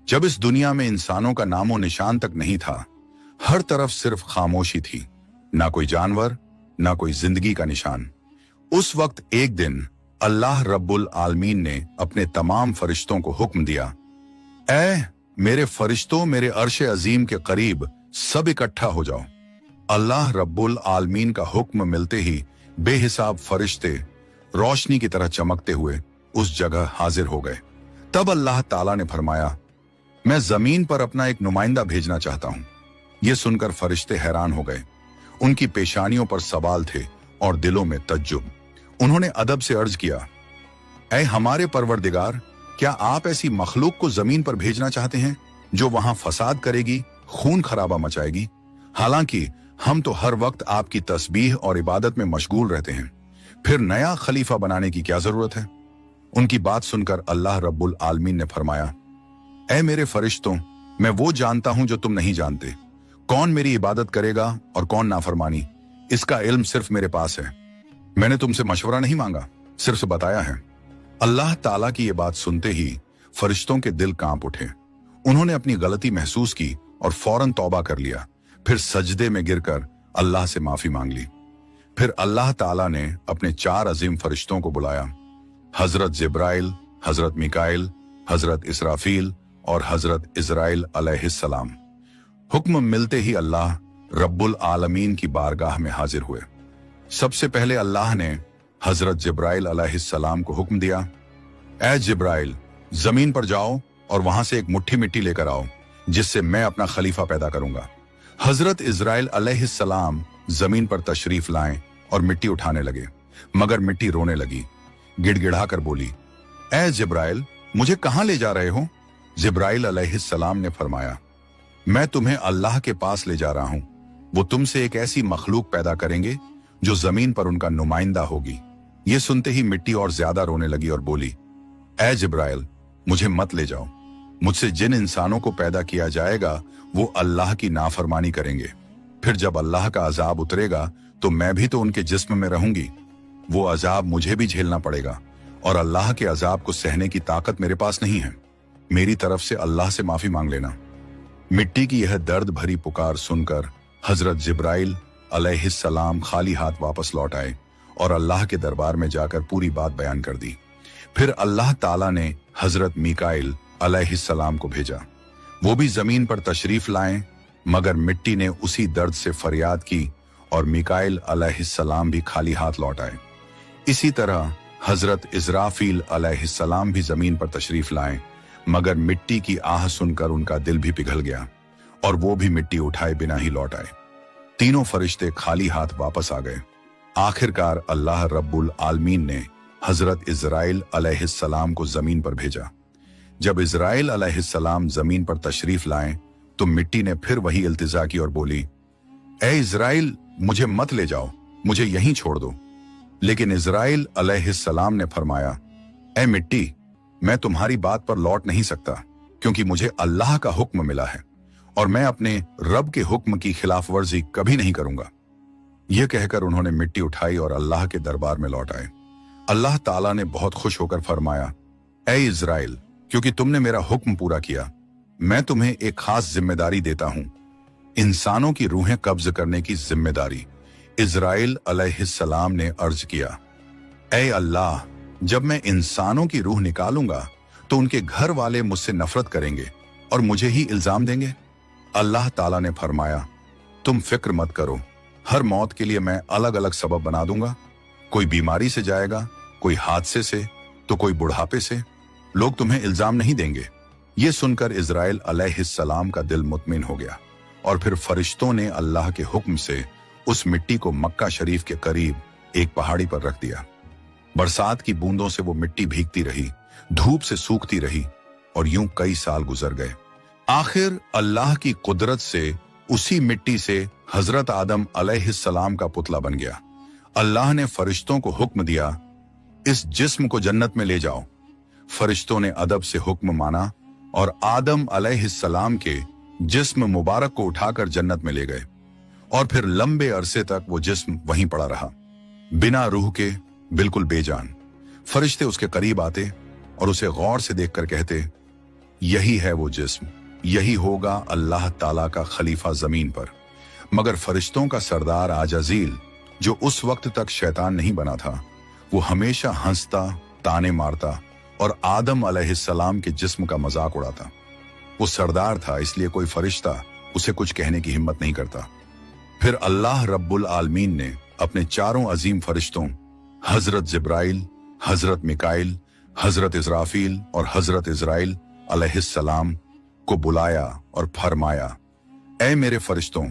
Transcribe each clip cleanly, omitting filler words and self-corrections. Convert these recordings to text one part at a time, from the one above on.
जब इस दुनिया में इंसानों का नामो निशान तक नहीं था, हर तरफ सिर्फ खामोशी थी, ना कोई जानवर, ना कोई जिंदगी का निशान। उस वक्त एक दिन अल्लाह रब्बुल आलमीन ने अपने तमाम फरिश्तों को हुक्म दिया, ऐ मेरे फरिश्तों, मेरे अर्श अजीम के करीब सब इकट्ठा हो जाओ। अल्लाह रब्बुल आलमीन का हुक्म मिलते ही बेहिसाब फरिश्ते रोशनी की तरह चमकते हुए उस जगह हाजिर हो गए। तब अल्लाह ताला ने फरमाया, मैं जमीन पर अपना एक नुमाइंदा भेजना चाहता हूं। यह सुनकर फरिश्ते हैरान हो गए। उनकी पेशानियों पर सवाल थे और दिलों में तज्जुब। उन्होंने अदब से अर्ज किया, ऐ हमारे परवरदिगार, क्या आप ऐसी मखलूक को जमीन पर भेजना चाहते हैं जो वहां फसाद करेगी, खून खराबा मचाएगी? हालांकि हम तो हर वक्त आपकी तस्बीह और इबादत में मशगूल रहते हैं, फिर नया खलीफा बनाने की क्या जरूरत है? उनकी बात सुनकर अल्लाह रब्बुल आलमीन ने फरमाया, ऐ मेरे फरिश्तों, मैं वो जानता हूं जो तुम नहीं जानते। कौन मेरी इबादत करेगा और कौन नाफरमानी, इसका इल्म सिर्फ मेरे पास है। मैंने तुमसे मशवरा नहीं मांगा, सिर्फ बताया है। अल्लाह ताला की ये बात सुनते ही फरिश्तों के दिल कांप उठे। उन्होंने अपनी गलती महसूस की और फौरन तौबा कर लिया। फिर सजदे में गिरकर अल्लाह से माफी मांग ली। फिर अल्लाह ताला ने अपने 4 अजीम फरिश्तों को बुलाया, हजरत जिब्राइल, हजरत मिकाइल, हजरत इसराफील और हजरत इजराइल अलैहिस्सलाम। हुक्म मिलते ही अल्लाह रब्बुल आलमीन की बारगाह में हाजिर हुए। सबसे पहले अल्लाह ने हजरत जिब्राइल अलैहिस्सलाम को हुक्म दिया, ऐ जिब्राइल, जमीन पर जाओ और वहां से एक मुट्ठी मिट्टी लेकर आओ, जिससे मैं अपना खलीफा पैदा करूंगा। हजरत इजराइल अलैहिस्सलाम जमीन पर तशरीफ लाएं और मिट्टी उठाने लगे, मगर मिट्टी रोने लगी। गिड़गिड़ा कर बोली, ऐ जिब्राइल, मुझे कहां ले जा रहे हो? जिब्राइल अलैहिस्सलाम ने फरमाया, मैं तुम्हें अल्लाह के पास ले जा रहा हूं। वो तुमसे एक ऐसी मखलूक पैदा करेंगे जो जमीन पर उनका नुमाइंदा होगी। ये सुनते ही मिट्टी और ज्यादा रोने लगी और बोली, ऐ जिब्राइल, मुझे मत ले जाओ। मुझसे जिन इंसानों को पैदा किया जाएगा वो अल्लाह की नाफरमानी करेंगे। फिर जब अल्लाह का अजाब उतरेगा तो मैं भी तो उनके जिस्म में रहूंगी। वो अजाब मुझे भी झेलना पड़ेगा और अल्लाह के अजाब को सहने की ताकत मेरे पास नहीं है। मेरी तरफ से अल्लाह से माफी मांग लेना। मिट्टी की यह दर्द भरी पुकार सुनकर हजरत जिब्राइल अलैहिस्सलाम खाली हाथ वापस लौट आए और अल्लाह के दरबार में जाकर पूरी बात बयान कर दी। फिर अल्लाह ताला ने हजरत मिकाइल अलैहिस्सलाम को भेजा। वो भी जमीन पर तशरीफ लाएं, मगर मिट्टी ने उसी दर्द से फरियाद की और मिकाइल अलैहिस्सलाम भी खाली हाथ लौट आए। इसी तरह हजरत इजराफील अलैहिस्सलाम भी जमीन पर तशरीफ लाएं, मगर मिट्टी की आह सुनकर उनका दिल भी पिघल गया और वो भी मिट्टी उठाए बिना ही लौट आए। तीनों फरिश्ते खाली हाथ वापस आ गए। आखिरकार अल्लाह रब्बुल आलमीन ने हजरत इजराइल अलैहिस्सलाम को जमीन पर भेजा। जब इजराइल अलैहिस्सलाम जमीन पर तशरीफ लाएं तो मिट्टी ने फिर वही इल्तिजा की और बोली, ऐ इजराइल, मुझे मत ले जाओ, मुझे यहीं छोड़ दो। लेकिन इजराइल अलैहिस्सलाम ने फरमाया, ऐ मिट्टी, मैं तुम्हारी बात पर लौट नहीं सकता, क्योंकि मुझे अल्लाह का हुक्म मिला है और मैं अपने रब के हुक्म की खिलाफ वर्जी कभी नहीं करूंगा। यह कहकर उन्होंने मिट्टी उठाई और अल्लाह के दरबार में लौट आए। अल्लाह ताला ने बहुत खुश होकर फरमाया, ऐ इजराइल, क्योंकि तुमने मेरा हुक्म पूरा किया, मैं तुम्हें एक खास जिम्मेदारी देता हूं, इंसानों की रूहें कब्ज करने की जिम्मेदारी। इजराइल अलैहिस्सलाम ने अर्ज किया, ऐ अल्लाह, जब मैं इंसानों की रूह निकालूंगा तो उनके घर वाले मुझसे नफरत करेंगे और मुझे ही इल्जाम देंगे। अल्लाह ताला ने फरमाया, तुम फिक्र मत करो, हर मौत के लिए मैं अलग अलग सबब बना दूंगा। कोई बीमारी से जाएगा, कोई हादसे से, तो कोई बुढ़ापे से। लोग तुम्हें इल्जाम नहीं देंगे। ये सुनकर इजराइल अलैहिस्सलाम का दिल मुतमिन हो गया और फिर फरिश्तों ने अल्लाह के हुक्म से उस मिट्टी को मक्का शरीफ के करीब एक पहाड़ी पर रख दिया। बरसात की बूंदों से वो मिट्टी भीगती रही, धूप से सूखती रही और यूं कई साल गुजर गए। आखिर अल्लाह की कुदरत से उसी मिट्टी से हजरत आदम अलैहिस्सलाम का पुतला बन गया। अल्लाह ने फरिश्तों को हुक्म दिया, इस जिस्म को जन्नत में ले जाओ। फरिश्तों ने अदब से हुक्म माना और आदम अलैहिस्सलाम के जिस्म मुबारक को उठाकर जन्नत में ले गए और फिर लंबे अरसे तक वो जिस्म वहीं पड़ा रहा, बिना रूह के, बिल्कुल बेजान। फरिश्ते उसके करीब आते और उसे गौर से देखकर कहते, यही है वो जिस्म, यही होगा अल्लाह ताला का खलीफा जमीन पर। मगर फरिश्तों का सरदार आजाजील, जो उस वक्त तक शैतान नहीं बना था, वो हमेशा हंसता, ताने मारता और आदम अलैहिस्सलाम के जिस्म का मजाक उड़ाता। वो सरदार था, इसलिए कोई फरिश्ता उसे कुछ कहने की हिम्मत नहीं करता। फिर अल्लाह रब्बुल आलमीन ने अपने चारों अजीम फरिश्तों हजरत जिब्राइल, हजरत मिकाइल, हजरत इजराफील और हजरत इजराइल अलैहिस्सलाम को बुलाया और फरमाया, ऐ मेरे फरिश्तों,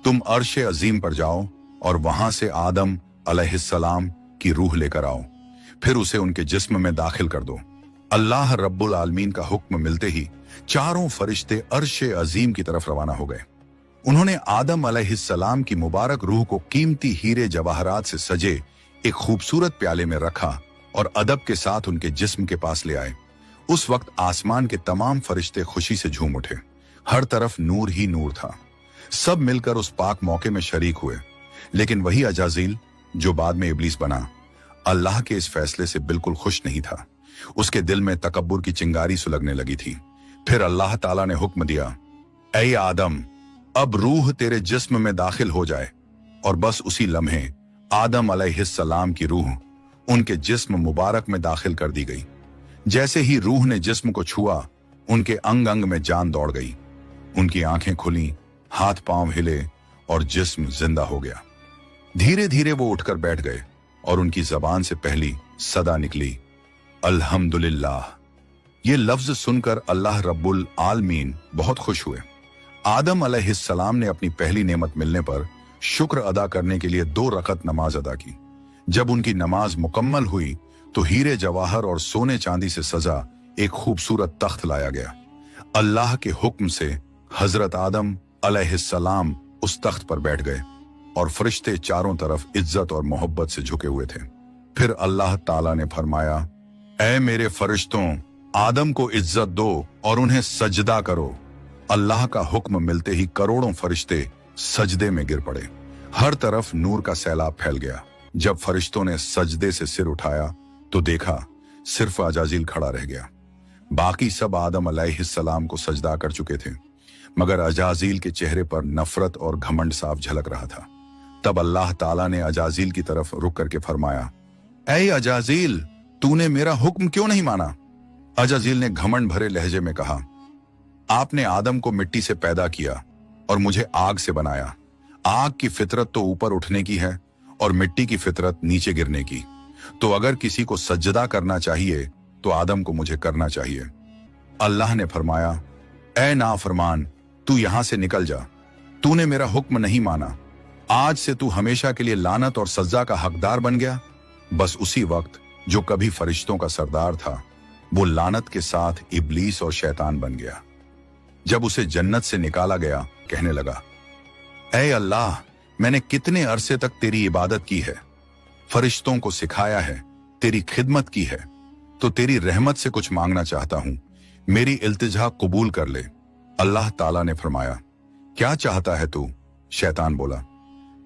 तुम अर्श अजीम पर जाओ और वहां से आदम अलैहिस्सलाम की रूह लेकर आओ, फिर उसे उनके जिस्म में दाखिल कर दो। अल्लाह रब्बुल आलमीन का हुक्म मिलते ही चारों फरिश्ते अर्श अजीम की तरफ रवाना हो गए। उन्होंने आदम अलैहिस्सलाम की मुबारक रूह को कीमती हीरे जवाहरात से सजे एक खूबसूरत प्याले में रखा और अदब के साथ उनके जिस्म के पास ले आए। उस वक्त आसमान के तमाम फरिश्ते खुशी से झूम उठे। हर तरफ नूर ही नूर था। सब मिलकर उस पाक मौके में शरीक हुए। लेकिन वही अजाजील, जो बाद में इब्लीस बना, अल्लाह के इस फैसले से बिल्कुल खुश नहीं था। उसके दिल में तकब्बुर की चिंगारी सुलगने लगी थी। फिर अल्लाह ताला ने हुक्म दिया, ऐ आदम, अब रूह तेरे जिस्म में दाखिल हो जाए। और बस उसी लम्हे आदम अलैहिस्सलाम की रूह उनके जिस्म मुबारक में दाखिल कर दी गई। जैसे ही रूह ने जिस्म को छुआ, उनके अंग अंग में जान दौड़ गई। उनकी आंखें खुली, हाथ पांव हिले और जिस्म जिंदा हो गया। धीरे धीरे वो उठकर बैठ गए और उनकी जबान से पहली सदा निकली, अल्हम्दुलिल्लाह। ये लफ्ज सुनकर अल्लाह रब्बुल आलमीन बहुत खुश हुए। आदम अलैहिस्सलाम ने अपनी पहली नेमत मिलने पर शुक्र अदा करने के लिए 2 रकत नमाज अदा की। जब उनकी नमाज मुकम्मल हुई तो हीरे जवाहर और सोने चांदी से सजा एक खूबसूरत तख्त लाया गया। अल्लाह के हुक्म से हजरत आदम अलैहिस्सलाम उस तख्त पर बैठ गए और फरिश्ते चारों तरफ इज्जत और मोहब्बत से झुके हुए थे। फिर अल्लाह ताला ने फरमाया, ऐ मेरे फरिश्तों, आदम को इज्जत दो और उन्हें सजदा करो। अल्लाह का हुक्म मिलते ही करोड़ों फरिश्ते सजदे में गिर पड़े। हर तरफ नूर का सैलाब फैल गया। जब फरिश्तों ने सजदे से सिर उठाया तो देखा सिर्फ अजाजील खड़ा रह गया। बाकी सब आदम अलैहिस्सलाम को सजदा कर चुके थे, मगर अजाजील के चेहरे पर नफरत और घमंड साफ झलक रहा था। तब अल्लाह ताला ने अजाजील की तरफ रुक करके फरमाया, ऐ अजाजील, तूने मेरा हुक्म क्यों नहीं माना? अजाजील ने घमंड भरे लहजे में कहा, आपने आदम को मिट्टी से पैदा किया और मुझे आग से बनाया। आग की फितरत तो ऊपर उठने की है और मिट्टी की फितरत नीचे गिरने की। तो अगर किसी को सजदा करना चाहिए तो आदम को मुझे करना चाहिए। अल्लाह ने फरमाया, ऐ नाफरमान, तू यहां से निकल जा। तूने मेरा हुक्म नहीं माना। आज से तू हमेशा के लिए लानत और सजा का हकदार बन गया। बस उसी वक्त जो कभी फरिश्तों का सरदार था, वो लानत के साथ इब्लीस और शैतान बन गया। जब उसे जन्नत से निकाला गया, कहने लगा, ऐ अल्लाह, मैंने कितने अरसे तक तेरी इबादत की है, फरिश्तों को सिखाया है, तेरी खिदमत की है, तो तेरी रहमत से कुछ मांगना चाहता हूं। मेरी इल्तिजा कबूल कर ले। अल्लाह ताला ने फरमाया, क्या चाहता है तू? शैतान बोला,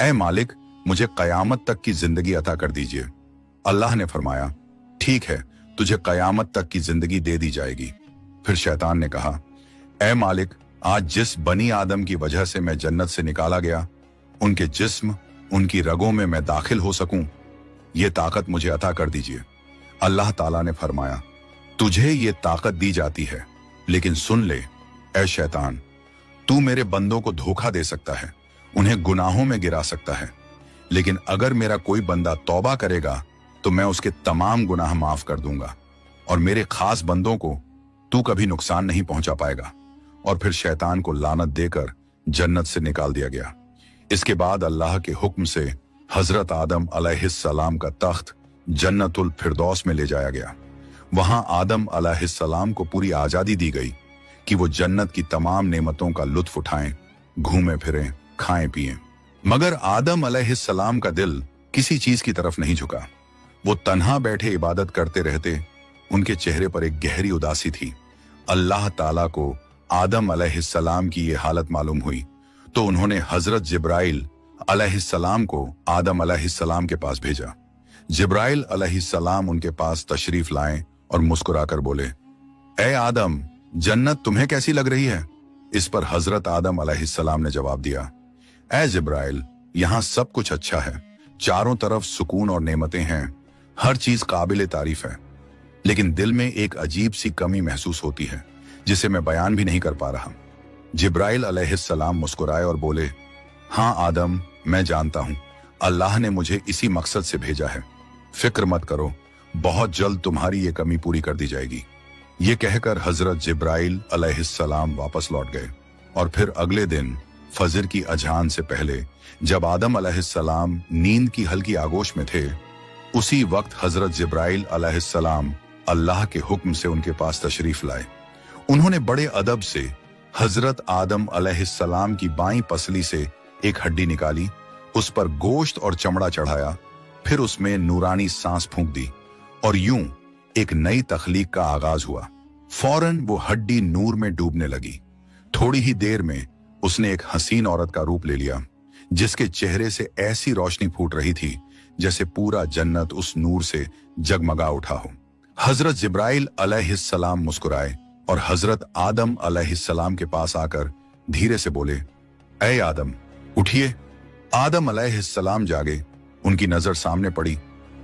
ऐ मालिक, मुझे कयामत तक की जिंदगी अता कर दीजिए। अल्लाह ने फरमाया, ठीक है, तुझे कयामत तक की जिंदगी दे दी जाएगी। फिर शैतान ने कहा, ऐ मालिक, आज जिस बनी आदम की वजह से मैं जन्नत से निकाला गया, उनके जिस्म, उनकी रगों में मैं दाखिल हो सकूं, ये ताकत मुझे अता कर दीजिए। अल्लाह ताला ने फरमाया, तुझे ये ताकत दी जाती है, लेकिन सुन ले ऐ शैतान, तू मेरे बंदों को धोखा दे सकता है, उन्हें गुनाहों में गिरा सकता है, लेकिन अगर मेरा कोई बंदा तौबा करेगा तो मैं उसके तमाम गुनाह माफ कर दूंगा और मेरे खास बंदों को तू कभी नुकसान नहीं पहुंचा पाएगा। और फिर शैतान को लानत देकर जन्नत से निकाल दिया गया। इसके बाद अल्लाह के हुक्म से हजरत आदम अलैहिस्सलाम का तख्त जन्नतुल फिरदौस में ले जाया गया। वहां आदम अलैहिस्सलाम को पूरी आजादी दी गई कि वो जन्नत की तमाम नेमतों का लुत्फ उठाएं, घूमें फिरें, खाएं पिएं। मगर आदम अलैहिस्सलाम का दिल किसी चीज की तरफ नहीं झुका। वो तन्हा बैठे इबादत करते रहते। उनके चेहरे पर एक गहरी उदासी थी। अल्लाह ताला को आदम अलैहिस्सलाम की ये हालत मालूम हुई तो उन्होंने हजरत जिब्राइल अलैहिस्सलाम को आदम अलैहिस्सलाम के पास भेजा। जिब्राइल अलैहिस्सलाम उनके पास तशरीफ लाए और मुस्कुराकर बोले, ऐ आदम, जन्नत तुम्हें कैसी लग रही है? इस पर हजरत आदम अलैहिस्सलाम ने जवाब दिया, ऐ जिब्राइल, यहाँ सब कुछ अच्छा है, चारों तरफ सुकून और नेमतें हैं, हर चीज काबिल तारीफ है, लेकिन दिल में एक अजीब सी कमी महसूस होती है जिसे मैं बयान भी नहीं कर पा रहा। जिब्राइल अलैहिस्सलाम मुस्कुराए और बोले, हाँ आदम, मैं जानता हूं, अल्लाह ने मुझे इसी मकसद से भेजा है, फिक्र मत करो, बहुत जल्द तुम्हारी ये कमी पूरी कर दी जाएगी। ये कहकर हजरत जिब्राइल अलैहिस्सलाम वापस लौट गए और फिर अगले दिन फजर की अजान से पहले जब आदम अलैहिस्सलाम नींद की हल्की आगोश में थे, उसी वक्त हजरत जिब्राइल अलैहिस्सलाम अल्लाह के हुक्म से उनके पास तशरीफ लाए। उन्होंने बड़े अदब से हजरत आदम अलैहिस्सलाम की बाईं पसली से एक हड्डी निकाली, उस पर गोश्त और चमड़ा चढ़ाया, फिर उसमें नूरानी सांस फूंक दी और यूं एक नई तख्लीक का आगाज हुआ। फौरन वो हड्डी नूर में डूबने लगी। थोड़ी ही देर में उसने एक हसीन औरत का रूप ले लिया, जिसके चेहरे से ऐसी रोशनी फूट रही थी जैसे पूरा जन्नत उस नूर से जगमगा उठा हो। हजरत जिब्राइल अलैहिस्सलाम मुस्कुराए और हजरत आदम अलैहिस्सलाम के पास आकर धीरे से बोले, ऐ आदम, उठिए। आदम अलैहिस्सलाम जागे, उनकी नजर सामने पड़ी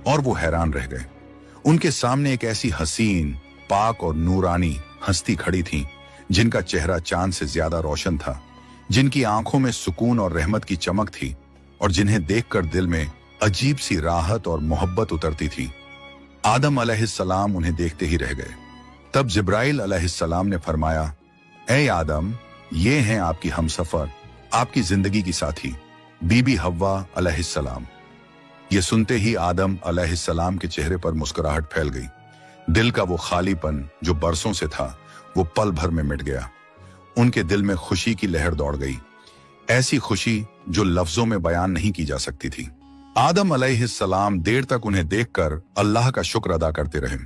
और वो हैरान रह गए। उनके सामने एक ऐसी हसीन, पाक और नूरानी हस्ती खड़ी थी जिनका चेहरा चांद से ज्यादा रोशन था, जिनकी आंखों में सुकून और रहमत की चमक थी और जिन्हें देखकर दिल में अजीब सी राहत और मोहब्बत उतरती थी। आदम अलैहिस्सलाम उन्हें देखते ही रह गए। तब जिब्राइल अलैहिस्सलाम ने फरमाया, ऐ आदम, ये हैं आपकी हमसफर, आपकी जिंदगी की साथी, बीबी हव्वा अलैहिस्सलाम। ये सुनते ही आदम अलैहिस्सलाम के चेहरे पर मुस्कुराहट फैल गई। दिल का वो खालीपन जो बरसों से था, वो पल भर में मिट गया। उनके दिल में खुशी की लहर दौड़ गई, ऐसी खुशी जो लफ्जों में बयान नहीं की जा सकती थी। आदम अलैहिस्सलाम देर तक उन्हें देखकर अल्लाह का शुक्र अदा करते रहे।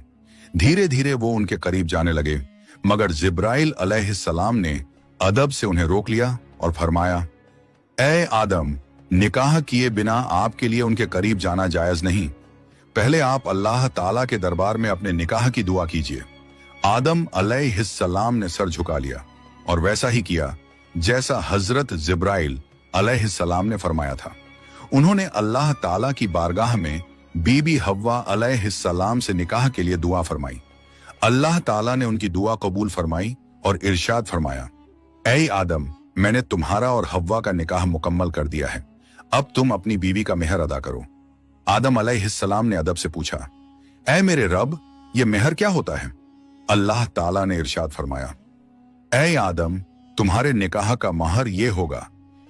धीरे धीरे वो उनके करीब जाने लगे, मगर जिब्राइल अलैहिस्सलाम ने अदब से उन्हें रोक लिया और फरमाया, ऐ आदम, निकाह किए बिना आपके लिए उनके करीब जाना जायज नहीं। पहले आप अल्लाह ताला के दरबार में अपने निकाह की दुआ कीजिए। आदम अलैहिस्सलाम ने सर झुका लिया और वैसा ही किया जैसा हजरत जिब्राइल अलैहिस्सलाम ने फरमाया था। उन्होंने अल्लाह ताला की बारगाह में बीबी हव्वा अलैहिस्सलाम से निकाह के लिए दुआ फरमाई। अल्लाह ताला ने उनकी दुआ कबूल फरमाई और इरशाद फरमाया, ऐ आदम, मैंने तुम्हारा और हव्वा का निकाह मुकम्मल कर दिया है, अब तुम अपनी बीवी का मेहर अदा करो। आदम अलैहिस्सलाम ने अदब से पूछा, ऐ मेरे रब, ये मेहर क्या होता है? अल्लाह ताला ने इरशाद फरमाया, ऐ आदम, तुम्हारे निकाह का महर ये होगा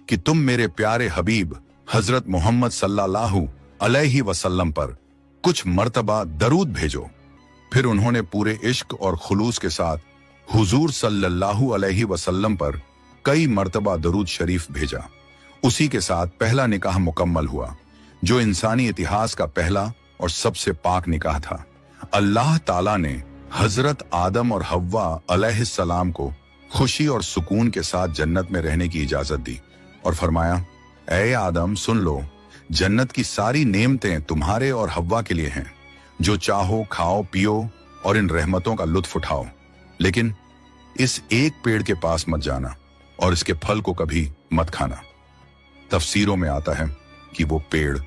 कि तुम मेरे प्यारे हबीब हजरत मोहम्मद सल्लल्लाहु अलैहि वसल्लम पर कुछ मर्तबा दरूद भेजो। फिर उन्होंने पूरे इश्क और खुलूस के साथ हुजूर सल्लल्लाहु अलैहि वसल्लम पर कई मर्तबा दरूद शरीफ भेजा। उसी के साथ पहला निकाह मुकम्मल हुआ, जो इंसानी इतिहास का पहला और सबसे पाक निकाह था। अल्लाह ताला ने हजरत आदम और हव्वा अलैहिस्सलाम को खुशी और सुकून के साथ जन्नत में रहने की इजाजत दी और फरमाया, ऐ आदम, सुन लो, जन्नत की सारी नेमतें तुम्हारे और हव्वा के लिए हैं। जो चाहो खाओ पियो और इन रहमतों का लुत्फ उठाओ, लेकिन इस एक पेड़ के पास मत जाना और इसके फल को कभी मत खाना। तफसीरों में आता है कि वो पेड़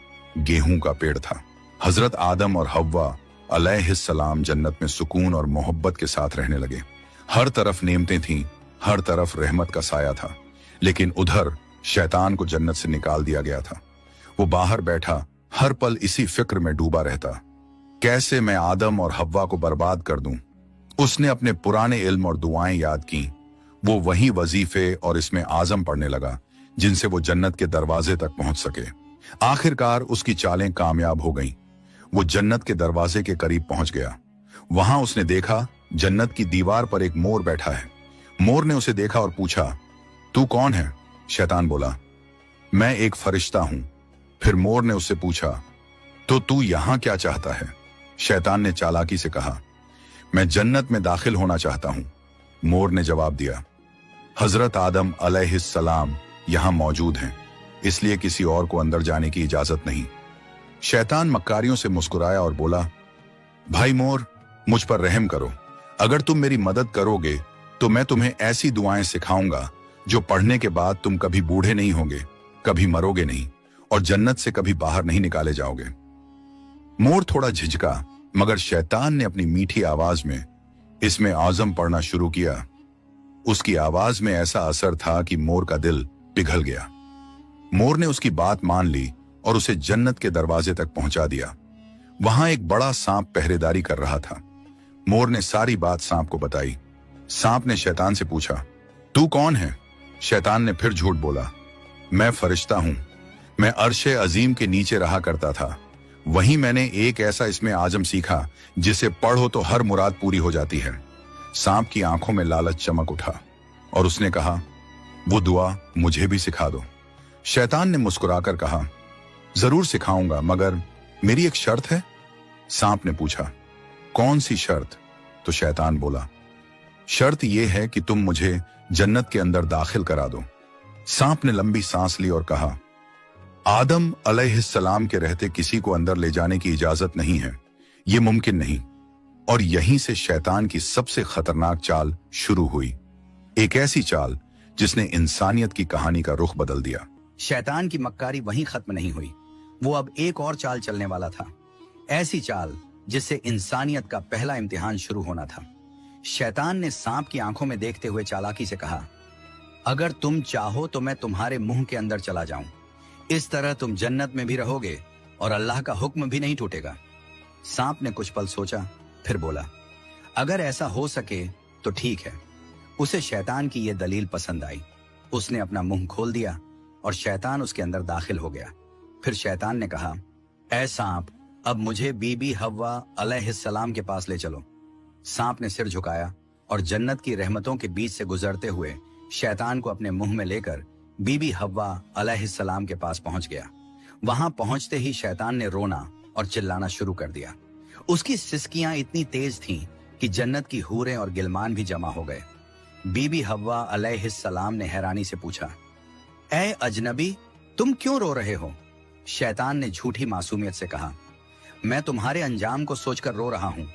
गेहूं का पेड़ था। हजरत आदम और हव्वा अलैहिस्सलाम जन्नत में सुकून और मोहब्बत के साथ रहने लगे। हर तरफ नेमतें थीं, हर तरफ रहमत का साया था, लेकिन उधर शैतान को जन्नत से निकाल दिया गया था। वो बाहर बैठा हर पल इसी फिक्र में डूबा रहता, कैसे मैं आदम और हव्वा को बर्बाद कर दूं। उसने अपने पुराने इल्म और दुआएं याद की। वो वही वजीफे और इसमें आजम पढ़ने लगा जिनसे वो जन्नत के दरवाजे तक पहुंच सके। आखिरकार उसकी चालें कामयाब हो गईं। वो जन्नत के दरवाजे के करीब पहुंच गया। वहां उसने देखा जन्नत की दीवार पर एक मोर बैठा है। मोर ने उसे देखा और पूछा, तू कौन है? शैतान बोला, मैं एक फरिश्ता हूं। फिर मोर ने उससे पूछा, तो तू यहां क्या चाहता है? शैतान ने चालाकी से कहा, मैं जन्नत में दाखिल होना चाहता हूं। मोर ने जवाब दिया, हजरत आदम अलैहिस्सलाम यहां मौजूद हैं, इसलिए किसी और को अंदर जाने की इजाजत नहीं। शैतान मक्कारियों से मुस्कुराया और बोला, भाई मोर, मुझ पर रहम करो। अगर तुम मेरी मदद करोगे तो मैं तुम्हें ऐसी दुआएं सिखाऊंगा जो पढ़ने के बाद तुम कभी बूढ़े नहीं होगे, कभी मरोगे नहीं और जन्नत से कभी बाहर नहीं निकाले जाओगे। मोर थोड़ा झिझका, मगर शैतान ने अपनी मीठी आवाज में इसमें आजम पढ़ना शुरू किया। उसकी आवाज में ऐसा असर था कि मोर का दिल पिघल गया। मोर ने उसकी बात मान ली और उसे जन्नत के दरवाजे तक पहुंचा दिया। वहां एक बड़ा सांप पहरेदारी कर रहा था। मोर ने सारी बात सांप को बताई। सांप ने शैतान से पूछा, तू कौन है? शैतान ने फिर झूठ बोला, मैं फरिश्ता हूं। मैं अर्शे अजीम के नीचे रहा करता था। वहीं मैंने एक ऐसा इसमें आजम सीखा जिसे पढ़ो तो हर मुराद पूरी हो जाती है। सांप की आंखों में लालच चमक उठा और उसने कहा, वो दुआ मुझे भी सिखा दो। शैतान ने मुस्कुराकर कहा, जरूर सिखाऊंगा, मगर मेरी एक शर्त है। सांप ने पूछा, कौन सी शर्त? तो शैतान बोला, शर्त यह है कि तुम मुझे जन्नत के अंदर दाखिल करा दो। सांप ने लंबी सांस ली और कहा, आदम अलैहिस्सलाम के रहते किसी को अंदर ले जाने की इजाजत नहीं है, यह मुमकिन नहीं। और यहीं से शैतान की सबसे खतरनाक चाल शुरू हुई, एक ऐसी चाल जिसने इंसानियत की कहानी का रुख बदल दिया। शैतान की मक्कारी वहीं खत्म नहीं हुई, वो अब एक और चाल चलने वाला था, ऐसी चाल जिससे इंसानियत का पहला इम्तिहान शुरू होना था। शैतान ने सांप की आंखों में देखते हुए चालाकी से कहा, अगर तुम चाहो तो मैं तुम्हारे मुंह के अंदर चला जाऊं, इस तरह तुम जन्नत में भी रहोगे और अल्लाह का हुक्म भी नहीं टूटेगा। सांप ने कुछ पल सोचा, फिर बोला, अगर ऐसा हो सके तो ठीक है। उसे शैतान की यह दलील पसंद आई। उसने अपना मुंह खोल दिया और शैतान उसके अंदर दाखिल हो गया। फिर शैतान ने कहा, ऐ सांप, अब मुझे बीबी हव्वा अलैहिस्सलाम के पास ले चलो। सांप ने सिर झुकाया और जन्नत की रहमतों के बीच से गुजरते हुए शैतान को अपने मुंह में लेकर बीबी हव्वा अलैहिस्सलाम के पास पहुंच गया। वहां पहुंचते ही शैतान ने रोना और चिल्लाना शुरू कर दिया। उसकी सिसकियां इतनी तेज थीं कि जन्नत की हूरें और गिलमान भी जमा हो गए। बीबी हव्वा अलैहिस्सलाम ने हैरानी से पूछा, ऐ अजनबी, तुम क्यों रो रहे हो? शैतान ने झूठी मासूमियत से कहा, मैं तुम्हारे अंजाम को सोचकर रो रहा हूं।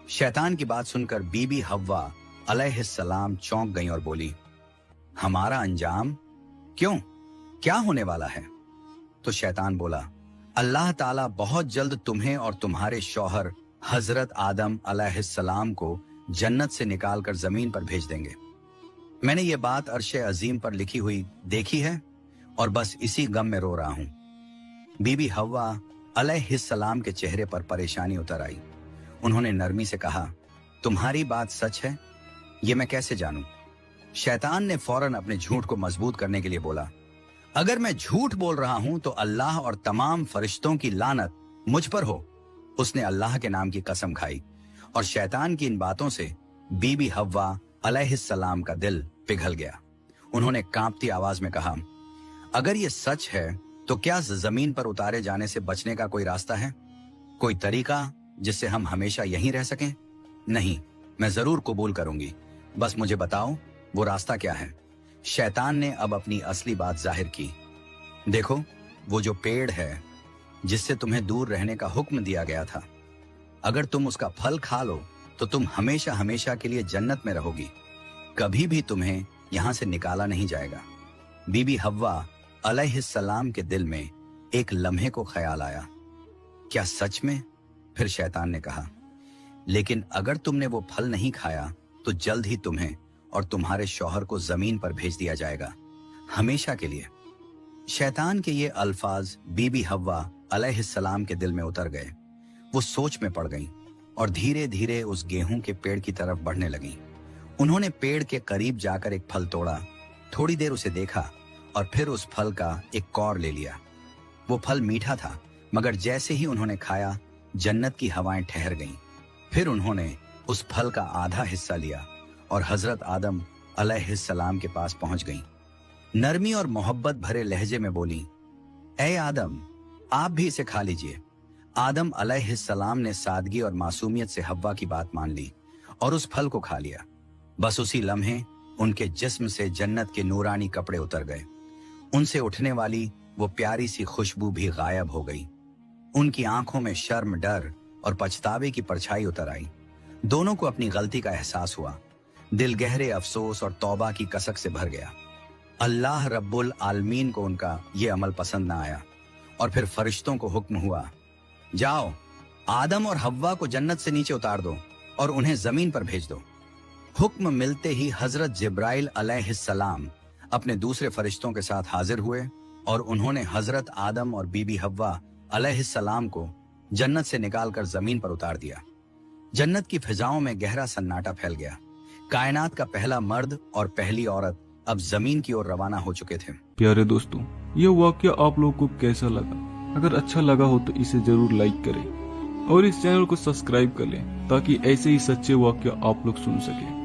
शैतान की बात सुनकर बीबी हव्वा अलैहिस्सलाम चौंक गई और बोली, हमारा अंजाम? क्यों, क्या होने वाला है? तो शैतान बोला, अल्लाह ताला बहुत जल्द तुम्हें और तुम्हारे शौहर हजरत आदम अलैहिस्सलाम को जन्नत से निकालकर जमीन पर भेज देंगे। मैंने ये बात अर्शे अजीम पर लिखी हुई देखी है और बस इसी गम में रो रहा हूं। बीबी हव्वा अलैहिस्सलाम के चेहरे पर परेशानी उतर आई। उन्होंने नरमी से कहा, तुम्हारी बात सच है? ये मैं कैसे जानूं? शैतान ने फौरन अपने झूठ को मजबूत करने के लिए बोला, अगर मैं झूठ बोल रहा हूं तो अल्लाह और तमाम फरिश्तों की लानत मुझ पर हो। उसने अल्लाह के नाम की कसम खाई और शैतान की इन बातों से बीबी हव्वा अलैहिस्सलाम का दिल पिघल गया। उन्होंने कांपती आवाज में कहा, अगर ये सच है तो क्या जमीन पर उतारे जाने से बचने का कोई रास्ता है? कोई तरीका जिससे हम हमेशा यहीं रह सकें? नहीं, मैं जरूर कबूल करूंगी, बस मुझे बताओ वो रास्ता क्या है। शैतान ने अब अपनी असली बात जाहिर की। देखो, वो जो पेड़ है जिससे तुम्हें दूर रहने का हुक्म दिया गया था, अगर तुम उसका फल खा लो तो तुम हमेशा हमेशा के लिए जन्नत में रहोगी, कभी भी तुम्हें यहां से निकाला नहीं जाएगा। बीबी हव्वा अलैहिस्सलाम के दिल में एक लम्हे को ख्याल आया, क्या सच में? फिर शैतान ने कहा, लेकिन अगर तुमने वो फल नहीं खाया तो जल्द ही तुम्हें और तुम्हारे शौहर को जमीन पर भेज दिया जाएगा, हमेशा के लिए। शैतान के ये अल्फाज बीबी हव्वा अलैहिस्सलाम के दिल में उतर गए। वो सोच में पड़ गईं और धीरे धीरे उस गेहूं के पेड़ की तरफ बढ़ने लगीं। उन्होंने पेड़ के करीब जाकर एक फल तोड़ा, थोड़ी देर उसे देखा और फिर उस फल का एक कौर ले लिया। वो फल मीठा था, मगर जैसे ही उन्होंने खाया जन्नत की हवाएं ठहर गईं। फिर उन्होंने उस फल का आधा हिस्सा लिया और हजरत आदम अलैहिस्सलाम के पास पहुंच गईं। नरमी और मोहब्बत भरे लहजे में बोली, ऐ आदम, आप भी इसे खा लीजिए। आदम अलैहिस्सलाम ने सादगी और मासूमियत से हव्वा की बात मान ली और उस फल को खा लिया। बस उसी लम्हे उनके जिस्म से जन्नत के नूरानी कपड़े उतर गए। उनसे उठने वाली वो प्यारी सी खुशबू भी गायब हो गई। उनकी आंखों में शर्म, डर और पछतावे की परछाई उतर आई। दोनों को अपनी गलती का एहसास हुआ। दिल गहरे अफसोस और तौबा की कसक से भर गया। अल्लाह रब्बुल आलमीन को उनका ये अमल पसंद ना आया और फिर फरिश्तों को हुक्म हुआ, जाओ आदम और हव्वा को जन्नत से नीचे उतार दो और उन्हें जमीन पर भेज दो। हुक्म मिलते ही हजरत जिब्राइल अलैहिस्सलाम अपने दूसरे फरिश्तों के साथ हाजिर हुए और उन्होंने हजरत आदम और बीबी हव्वा अलैहिस्सलाम को जन्नत से निकालकर जमीन पर उतार दिया। जन्नत की फिजाओं में गहरा सन्नाटा फैल गया। कायनात का पहला मर्द और पहली औरत अब जमीन की ओर रवाना हो चुके थे। प्यारे दोस्तों, यह वाकया आप लोगों को कैसा लगा? अगर अच्छा लगा हो तो इसे जरूर लाइक करें और इस चैनल को सब्सक्राइब कर लें ताकि ऐसे ही सच्चे वाकया आप लोग सुन सकें।